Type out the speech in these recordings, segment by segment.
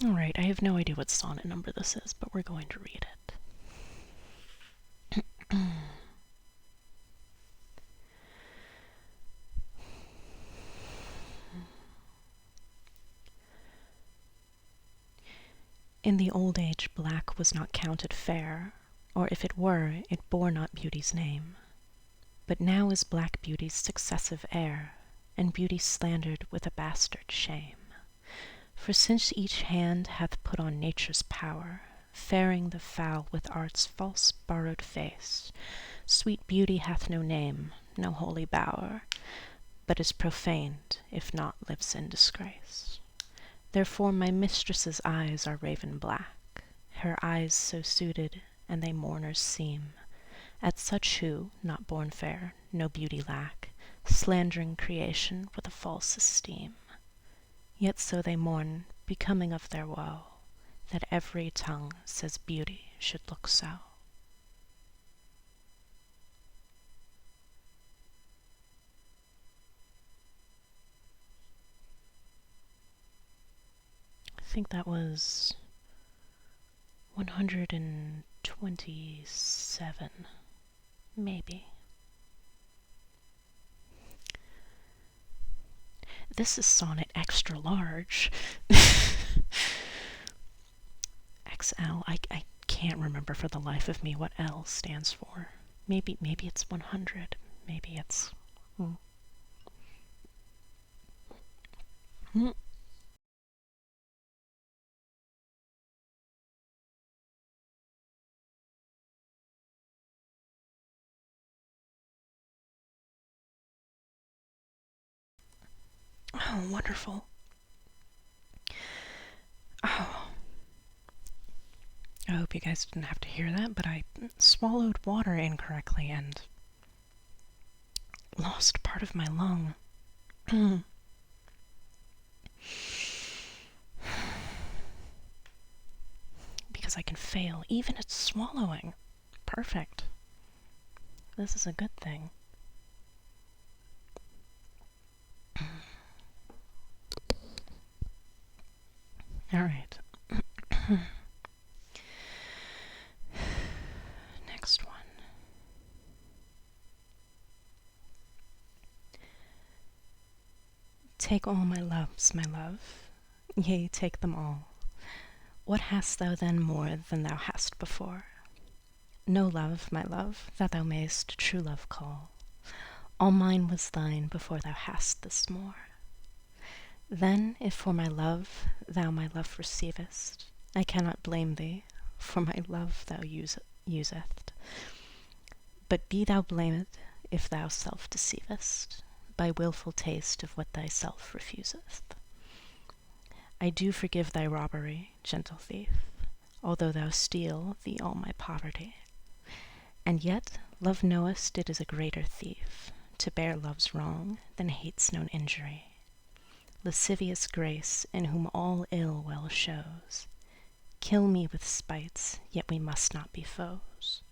Alright, I have no idea what sonnet number this is, but we're going to read it. In the old age black was not counted fair, or if it were, it bore not beauty's name. But now is black beauty's successive heir, and beauty slandered with a bastard shame. For since each hand hath put on nature's power, fairing the foul with art's false borrowed face, sweet beauty hath no name, no holy bower, but is profaned, if not lives in disgrace. Therefore my mistress's eyes are raven black, her eyes so suited, and they mourners seem, at such who, not born fair, no beauty lack, slandering creation with a false esteem. Yet so they mourn, becoming of their woe, that every tongue says beauty should look so. I think that was 127, maybe. This is sonnet extra large. XL, I can't remember for the life of me what L stands for. Maybe it's 100. Maybe it's... Oh, wonderful. Oh. I hope you guys didn't have to hear that, but I swallowed water incorrectly and lost part of my lung. Because I can fail even at swallowing. Perfect. This is a good thing. Alright. Next one. Take all my loves, my love. Yea, take them all. What hast thou then more than thou hast before? No love, my love, that thou mayst true love call. All mine was thine before thou hast this more. Then, if for my love thou my love receivest, I cannot blame thee, for my love thou useth. But be thou blamed if thou self deceivest, by wilful taste of what thyself refuseth. I do forgive thy robbery, gentle thief, although thou steal thee all my poverty. And yet love knowest it is a greater thief, to bear love's wrong than hate's known injury. Lascivious grace, in whom all ill well shows. Kill me with spites, yet we must not be foes.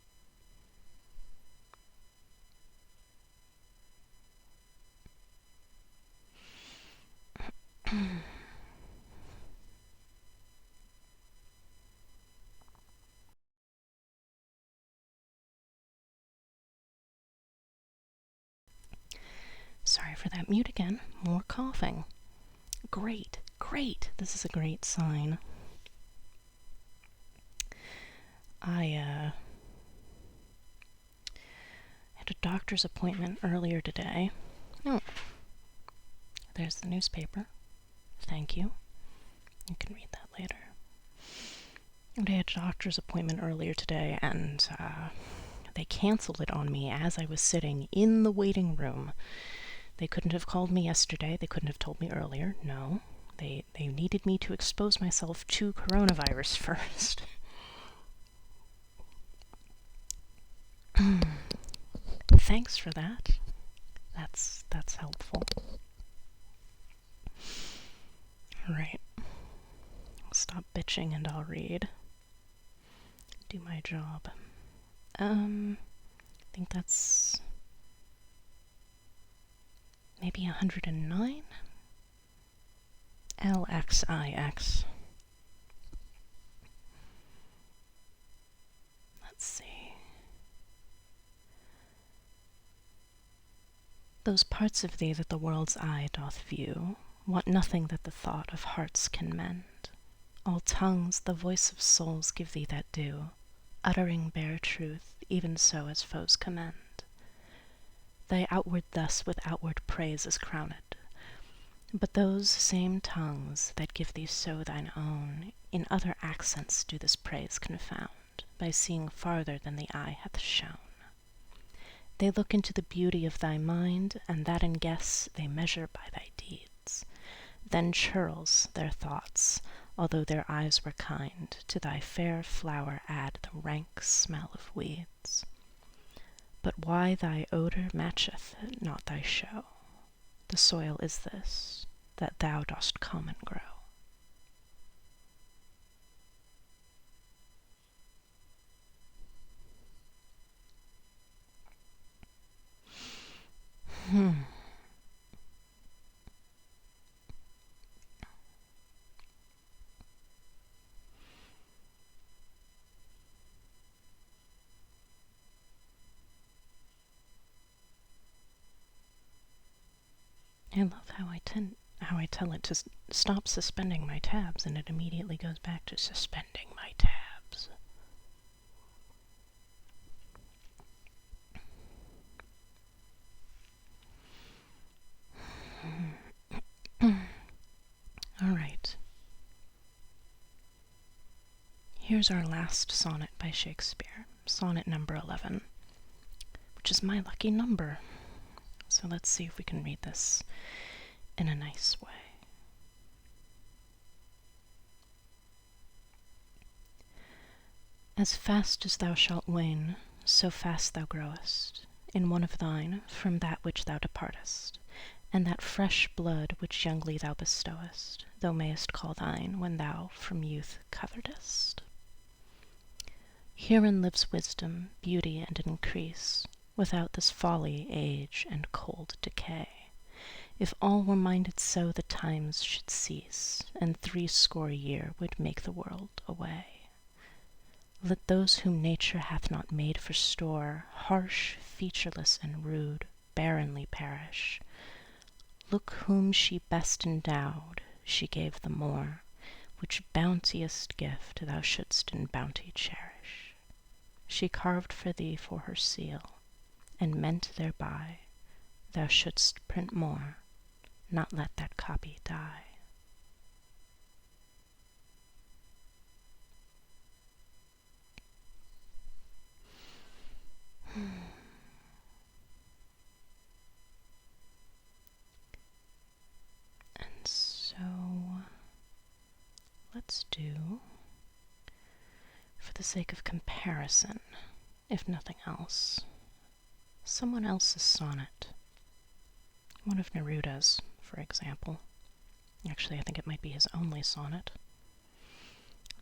Sorry for that mute again. More coughing. Great, great. This is a great sign. I had a doctor's appointment earlier today. Oh, there's the newspaper. Thank you. You can read that later. I had a doctor's appointment earlier today, and they canceled it on me as I was sitting in the waiting room. They couldn't have called me yesterday. They couldn't have told me earlier. No. They needed me to expose myself to coronavirus first. Thanks for that. That's helpful. Alright. I'll stop bitching and I'll read. Do my job. I think that's maybe 109? LXIX. Those parts of thee that the world's eye doth view want nothing that the thought of hearts can mend. All tongues, the voice of souls, give thee that due, uttering bare truth, even so as foes commend. Thy outward thus with outward praise is crowned, but those same tongues that give thee so thine own, in other accents do this praise confound, by seeing farther than the eye hath shown. They look into the beauty of thy mind, and that in guess they measure by thy deeds. Then churls their thoughts, although their eyes were kind, to thy fair flower add the rank smell of weeds. But why thy odour matcheth not thy show? The soil is this, that thou dost common grow. I love how I tell it to stop suspending my tabs, and it immediately goes back to suspending my tabs. All right. Here's our last sonnet by Shakespeare, sonnet number 11, which is my lucky number. So let's see if we can read this in a nice way. As fast as thou shalt wane, so fast thou growest, in one of thine from that which thou departest, and that fresh blood which youngly thou bestowest, thou mayest call thine when thou from youth covetest. Herein lives wisdom, beauty, and increase, without this folly, age, and cold decay. If all were minded so, the times should cease, and 60 years would make the world away. Let those whom nature hath not made for store, harsh, featureless, and rude, barrenly perish. Look whom she best endowed, she gave the more, which bounteous gift thou shouldst in bounty cherish. She carved for thee for her seal, and meant thereby thou shouldst print more, not let that copy die. And so let's do, for the sake of comparison, if nothing else, someone else's sonnet. One of Neruda's, for example. Actually, I think it might be his only sonnet.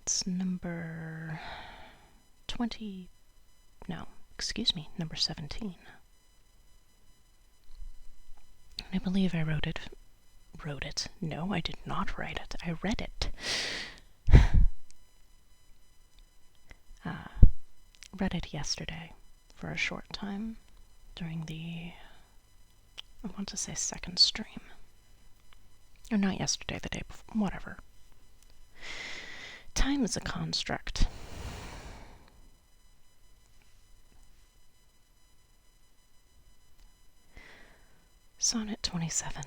It's number 20, no, excuse me, number 17. I believe I wrote it. No, I did not write it. I read it. Read it yesterday for a short time during the, I want to say, second stream. Or not yesterday, the day before, whatever. Time is a construct. Sonnet 27.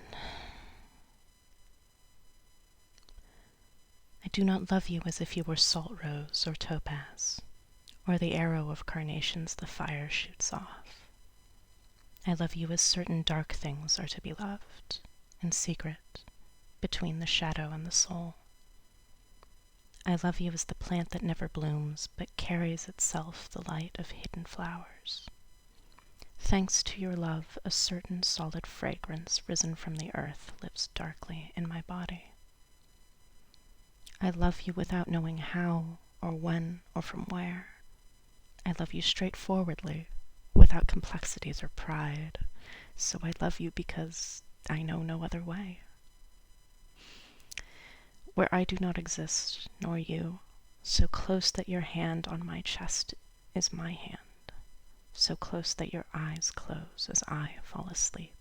I do not love you as if you were salt rose or topaz, or the arrow of carnations the fire shoots off. I love you as certain dark things are to be loved, in secret, between the shadow and the soul. I love you as the plant that never blooms, but carries itself the light of hidden flowers. Thanks to your love, a certain solid fragrance risen from the earth lives darkly in my body. I love you without knowing how, or when, or from where. I love you straightforwardly, without complexities or pride. So I love you because I know no other way. Where I do not exist, nor you, so close that your hand on my chest is my hand, so close that your eyes close as I fall asleep.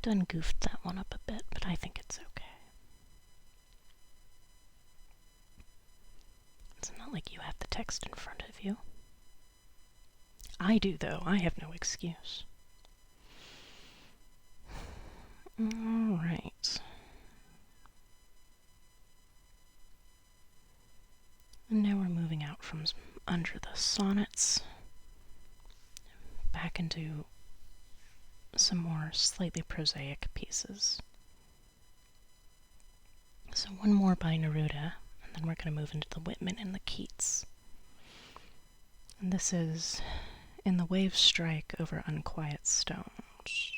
done goofed that one up a bit, but I think it's okay. It's not like you have the text in front of you. I do, though. I have no excuse. All right. And now we're moving out from under the sonnets, back into some more slightly prosaic pieces. So one more by Neruda, and then we're going to move into the Whitman and the Keats. And this is In the Waves Strike Over Unquiet Stones.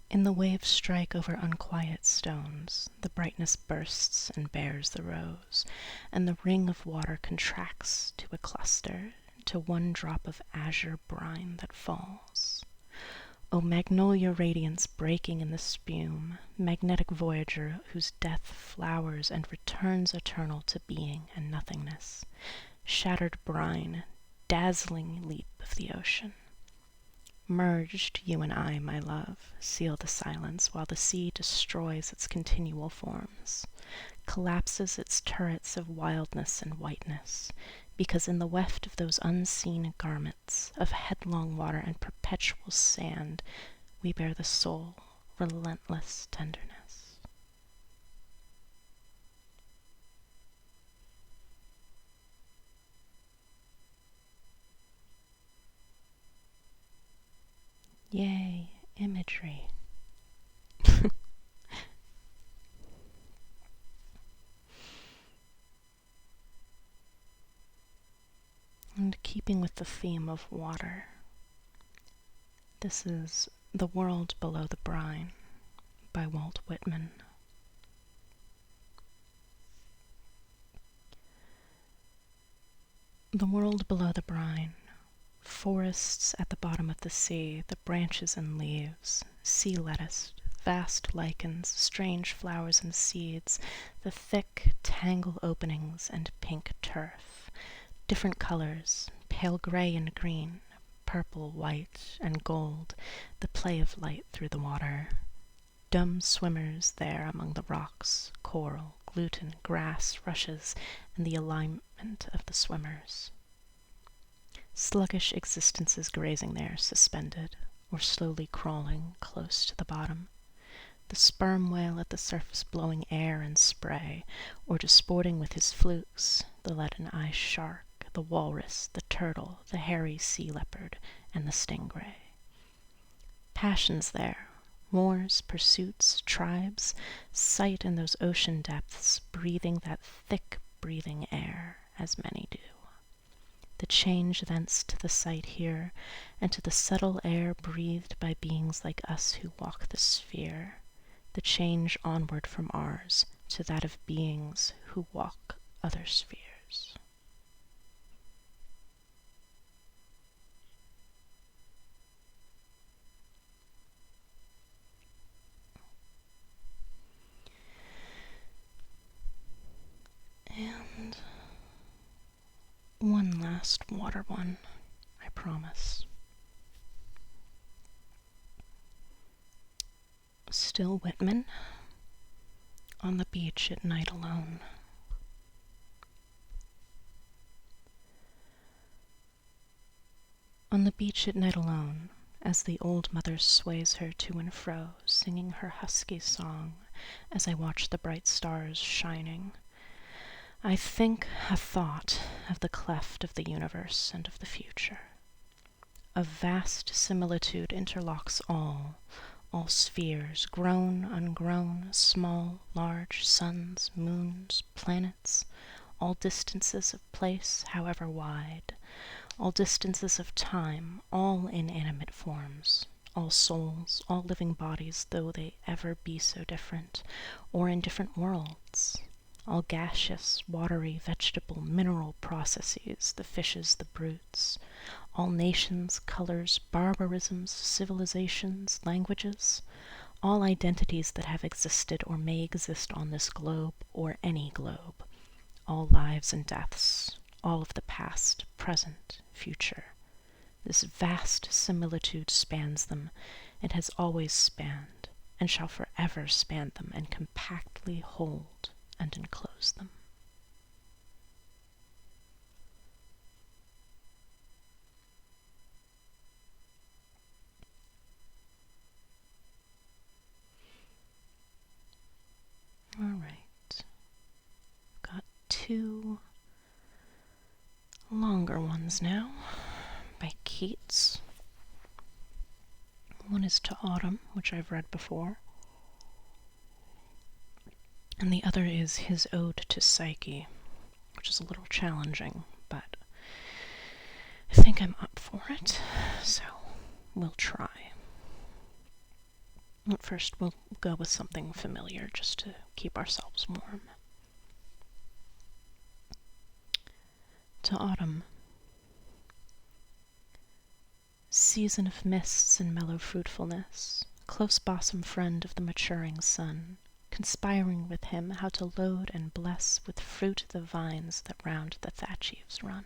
In the waves strike over unquiet stones, the brightness bursts and bears the rose, and the ring of water contracts to a cluster, to one drop of azure brine that falls. O magnolia radiance breaking in the spume, magnetic voyager whose death flowers and returns eternal to being and nothingness, shattered brine, dazzling leap of the ocean. Merged, you and I, my love, seal the silence while the sea destroys its continual forms, collapses its turrets of wildness and whiteness, because in the weft of those unseen garments of headlong water and perpetual sand we bear the soul, relentless tenderness. Yay, imagery. And keeping with the theme of water, this is The World Below the Brine by Walt Whitman. The world below the brine, forests at the bottom of the sea, the branches and leaves, sea lettuce, vast lichens, strange flowers and seeds, the thick, tangled openings and pink turf, different colors, pale gray and green, purple, white, and gold, the play of light through the water. Dumb swimmers there among the rocks, coral, gluten, grass, rushes, and the alignment of the swimmers. Sluggish existences grazing there, suspended, or slowly crawling close to the bottom. The sperm whale at the surface blowing air and spray, or disporting with his flukes, the leaden-eyed shark, the walrus, the turtle, the hairy sea leopard, and the stingray. Passions there, wars, pursuits, tribes, sight in those ocean depths, breathing that thick breathing air, as many do. The change thence to the sight here, and to the subtle air breathed by beings like us who walk the sphere, the change onward from ours to that of beings who walk other spheres. And one last water one, I promise. Still Whitman, On the Beach at Night Alone. On the beach at night alone, as the old mother sways her to and fro, singing her husky song, as I watch the bright stars shining, I think a thought of the cleft of the universe and of the future. A vast similitude interlocks all spheres, grown, ungrown, small, large, suns, moons, planets, all distances of place, however wide, all distances of time, all inanimate forms, all souls, all living bodies, though they ever be so different, or in different worlds, all gaseous, watery, vegetable, mineral processes, the fishes, the brutes, all nations, colors, barbarisms, civilizations, languages, all identities that have existed or may exist on this globe or any globe, all lives and deaths, all of the past, present, future. This vast similitude spans them, it has always spanned, and shall forever span them and compactly hold and enclose them. All right. Got two longer ones now by Keats. One is To Autumn, which I've read before, and the other is his Ode to Psyche, which is a little challenging, but I think I'm up for it, so we'll try. At first, we'll go with something familiar just to keep ourselves warm. To Autumn. Season of mists and mellow fruitfulness, close bosom friend of the maturing sun, conspiring with him how to load and bless with fruit the vines that round the thatch eaves run,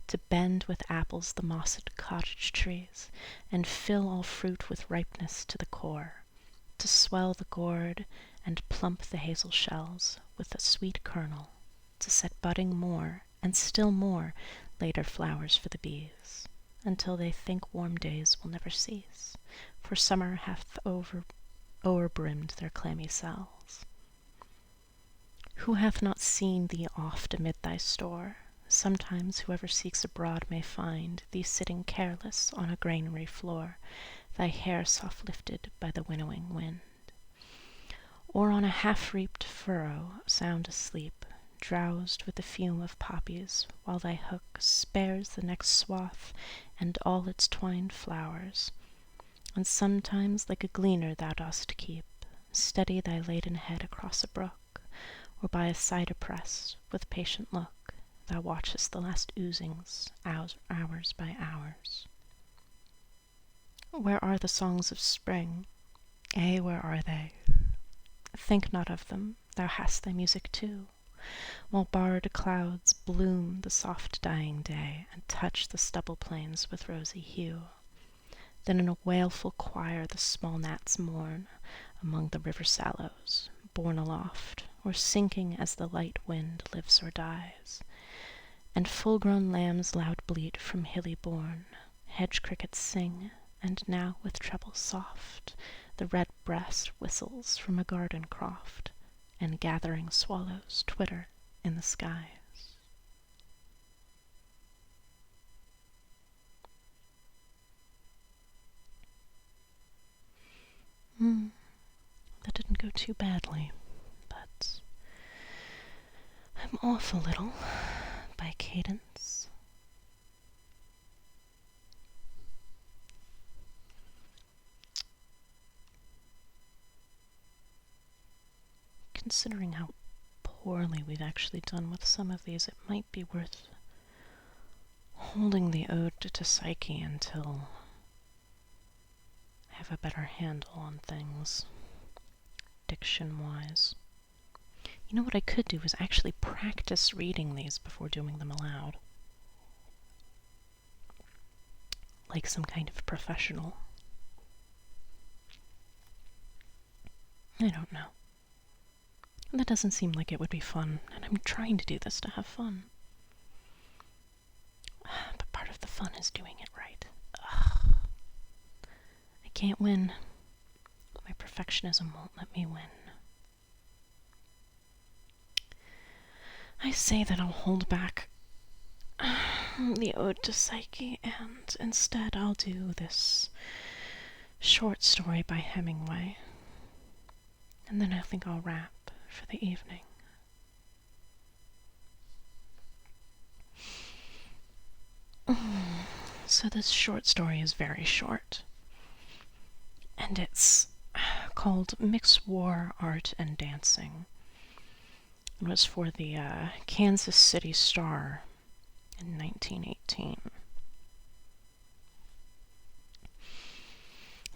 to bend with apples the mossed cottage trees, and fill all fruit with ripeness to the core, to swell the gourd and plump the hazel shells with a sweet kernel, to set budding more, and still more, later flowers for the bees, until they think warm days will never cease, for summer hath o'erbrimmed their clammy cells. Who hath not seen thee oft amid thy store? Sometimes whoever seeks abroad may find thee sitting careless on a granary floor, thy hair soft lifted by the winnowing wind. Or on a half-reaped furrow sound asleep, drowsed with the fume of poppies, while thy hook spares the next swath and all its twined flowers. And sometimes like a gleaner thou dost keep, steady thy laden head across a brook, or by a cider press, with patient look, thou watchest the last oozings, hours by hours. Where are the songs of spring? Eh, where are they? Think not of them, thou hast thy music too, while barred clouds bloom the soft dying day, and touch the stubble plains with rosy hue. Then in a wailful choir the small gnats mourn among the river sallows, borne aloft, or sinking as the light wind lives or dies. And full-grown lambs loud bleat from hilly bourne, hedge crickets sing, and now with treble soft the red-breast whistles from a garden croft, and gathering swallows twitter in the skies. That didn't go too badly, but I'm off a little by cadence. Considering how poorly we've actually done with some of these, it might be worth holding the Ode to Psyche until I have a better handle on things, diction-wise. You know what I could do is actually practice reading these before doing them aloud. Like some kind of professional. I don't know. That doesn't seem like it would be fun, and I'm trying to do this to have fun. But part of the fun is doing it right. Ugh. I can't win. My perfectionism won't let me win. I say that I'll hold back the Ode to Psyche, and instead I'll do this short story by Hemingway. And then I think I'll wrap for the evening. So this short story is very short, and it's called Mix War, Art, and Dancing. It was for the Kansas City Star in 1918.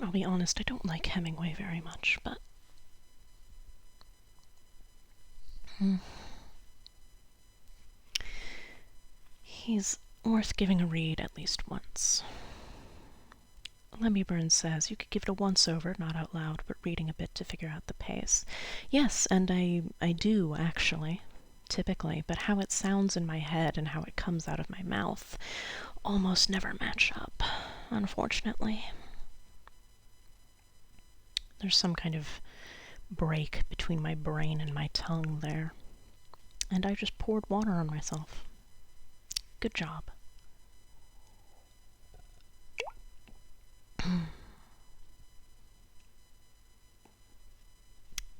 I'll be honest, I don't like Hemingway very much, but He's worth giving a read at least once. Lemmy Burns says you could give it a once-over, not out loud, but reading a bit to figure out the pace. Yes, and I do, actually, typically, but how it sounds in my head and how it comes out of my mouth almost never match up, unfortunately. There's some kind of break between my brain and my tongue there, and I just poured water on myself. Good job.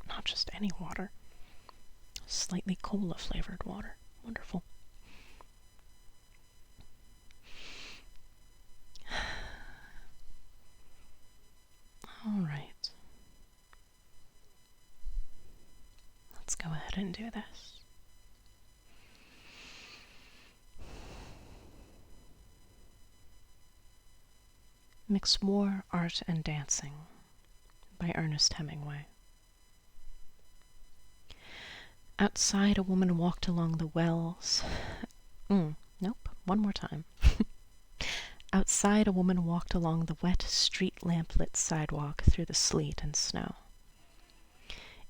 Not just any water. Slightly cola-flavored water. Wonderful. All right. Let's go ahead and do this. Mix War, Art, and Dancing by Ernest Hemingway. Outside, a woman walked along the wells. Nope, one more time. Outside, a woman walked along the wet, street lamp-lit sidewalk through the sleet and snow.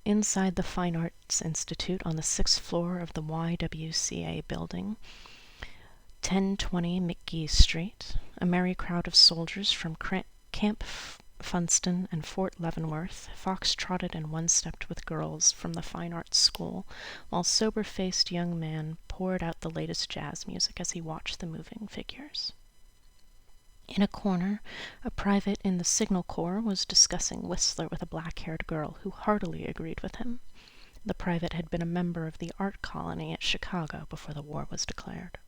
Inside the Fine Arts Institute on the 6th floor of the YWCA building, 1020 McGee Street, a merry crowd of soldiers from Camp Funston and Fort Leavenworth fox-trotted and one-stepped with girls from the Fine Arts School, while sober-faced young man poured out the latest jazz music as he watched the moving figures. In a corner, a private in the Signal Corps was discussing Whistler with a black-haired girl who heartily agreed with him. The private had been a member of the art colony at Chicago before the war was declared.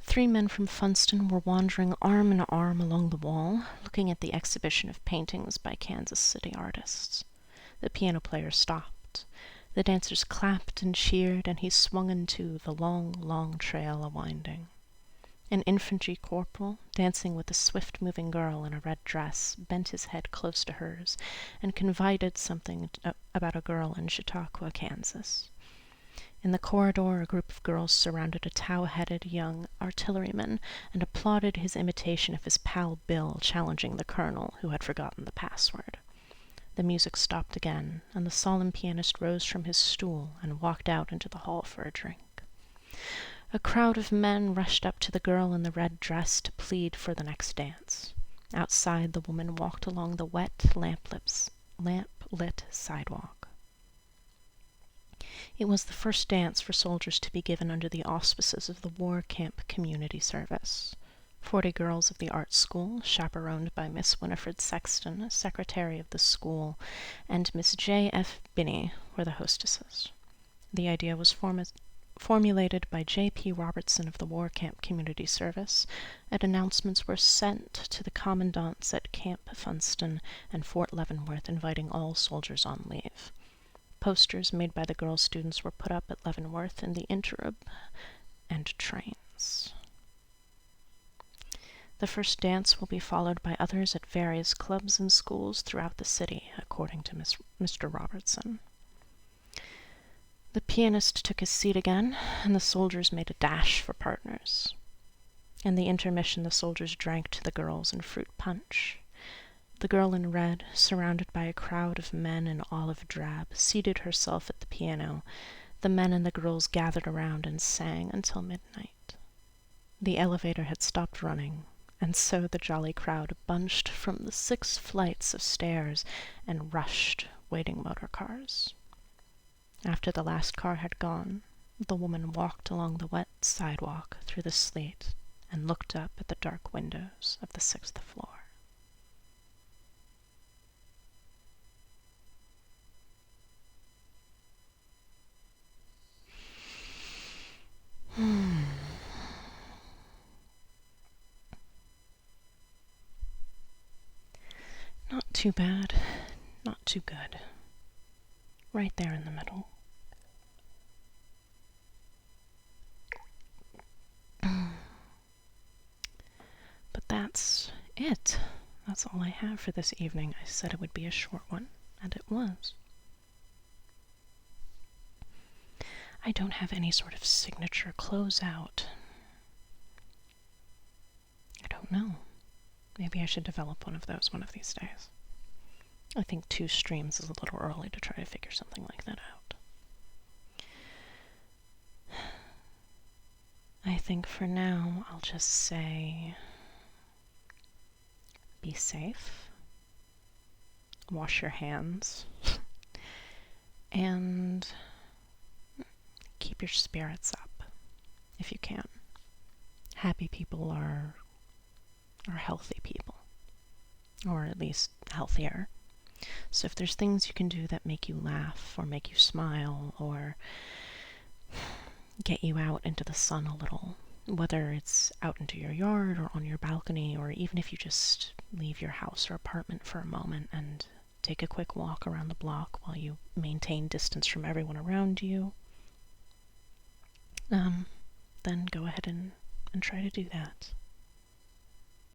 3 men from Funston were wandering arm in arm along the wall, looking at the exhibition of paintings by Kansas City artists. The piano player stopped. The dancers clapped and cheered, and he swung into the long, long trail a-winding. An infantry corporal, dancing with a swift-moving girl in a red dress, bent his head close to hers and confided something about a girl in Chautauqua, Kansas. In the corridor, a group of girls surrounded a tow-headed young artilleryman and applauded his imitation of his pal Bill challenging the colonel, who had forgotten the password. The music stopped again, and the solemn pianist rose from his stool and walked out into the hall for a drink. A crowd of men rushed up to the girl in the red dress to plead for the next dance. Outside, the woman walked along the wet, lamp-lit sidewalk. It was the first dance for soldiers to be given under the auspices of the War Camp Community Service. 40 girls of the art school, chaperoned by Miss Winifred Sexton, secretary of the school, and Miss J. F. Binney, were the hostesses. The idea was formulated by J. P. Robertson of the War Camp Community Service, and announcements were sent to the commandants at Camp Funston and Fort Leavenworth inviting all soldiers on leave. Posters made by the girl students were put up at Leavenworth in the interim and trains. The first dance will be followed by others at various clubs and schools throughout the city, according to Mr. Robertson. The pianist took his seat again, and the soldiers made a dash for partners. In the intermission, the soldiers drank to the girls in fruit punch. The girl in red, surrounded by a crowd of men in olive drab, seated herself at the piano. The men and the girls gathered around and sang until midnight. The elevator had stopped running, and so the jolly crowd bunched from the 6 flights of stairs and rushed waiting motor cars. After the last car had gone, the woman walked along the wet sidewalk through the sleet and looked up at the dark windows of the 6th floor. Not too bad, not too good. Right there in the middle. But that's it. That's all I have for this evening. I said it would be a short one, and it was. I don't have any sort of signature closeout. don't know. Maybe I should develop one of those one of these days. I think 2 streams is a little early to try to figure something like that out. I think for now I'll just say be safe, wash your hands, and keep your spirits up if you can. Happy people are healthy people, or at least healthier. So if there's things you can do that make you laugh or make you smile or get you out into the sun a little, whether it's out into your yard or on your balcony, or even if you just leave your house or apartment for a moment and take a quick walk around the block while you maintain distance from everyone around you, then go ahead and try to do that.